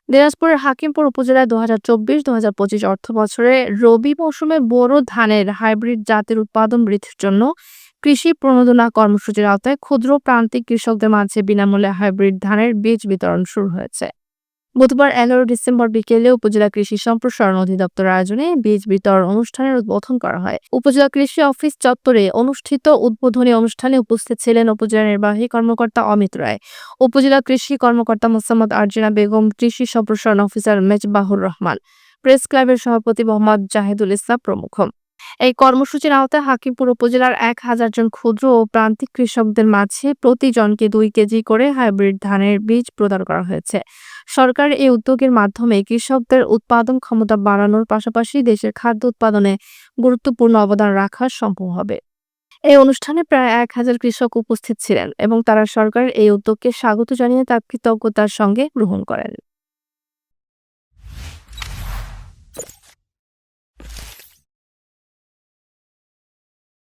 দিনাজপুরের হাকিমপুর উপজেলায় ২০২৪-২০২৫ অর্থবছরে রবি মৌসুমে বোরো ধানের হাইব্রিড জাতের উৎপাদন বৃদ্ধির জন্য কৃষি প্রণোদনা কর্মসূচির আওতায় ক্ষুদ্র প্রান্তিক কৃষকদের মাঝে বিনামূল্যে হাইব্রিড ধানের বীজ বিতরণ শুরু হয়েছে। বুধবার ১১ ডিসেম্বর বিকেলে উপজেলা কৃষি সম্প্রসারণ অধিদপ্তরের আয়োজনে বীজ বিতরণ অনুষ্ঠানের উদ্বোধন করা হয়। উপজেলা কৃষি অফিস চত্বরে অনুষ্ঠিত উদ্বোধনী অনুষ্ঠানে উপস্থিত ছিলেন উপজেলা নির্বাহী কর্মকর্তা অমিত রায়, উপজেলা কৃষি কর্মকর্তা মোসাম্মদ আরজিনা বেগম, কৃষি সম্প্রসারণ অফিসার মেজবাহুর রহমান, প্রেস ক্লাবের সভাপতি মোহাম্মদ জাহিদুল ইসলাম প্রমুখ। এই কর্মসূচির আওতায় হাকিমপুর উপজেলার ১,০০০ জন ক্ষুদ্র ও প্রান্তিক কৃষকদের মাঝে প্রতি জনকে ২ কেজি করে হাইব্রিড ধানের বীজ প্রদান করা হয়েছে। সরকারের এই উদ্যোগের মাধ্যমে কৃষকদের উৎপাদন ক্ষমতা বাড়ানোর পাশাপাশি দেশের খাদ্য উৎপাদনে গুরুত্বপূর্ণ অবদান রাখা সম্ভব হবে। এই অনুষ্ঠানে প্রায় ১,০০০ কৃষক উপস্থিত ছিলেন এবং তারা সরকারের এই উদ্যোগকে স্বাগত জানিয়ে তা কৃতজ্ঞতার সঙ্গে গ্রহণ করেন।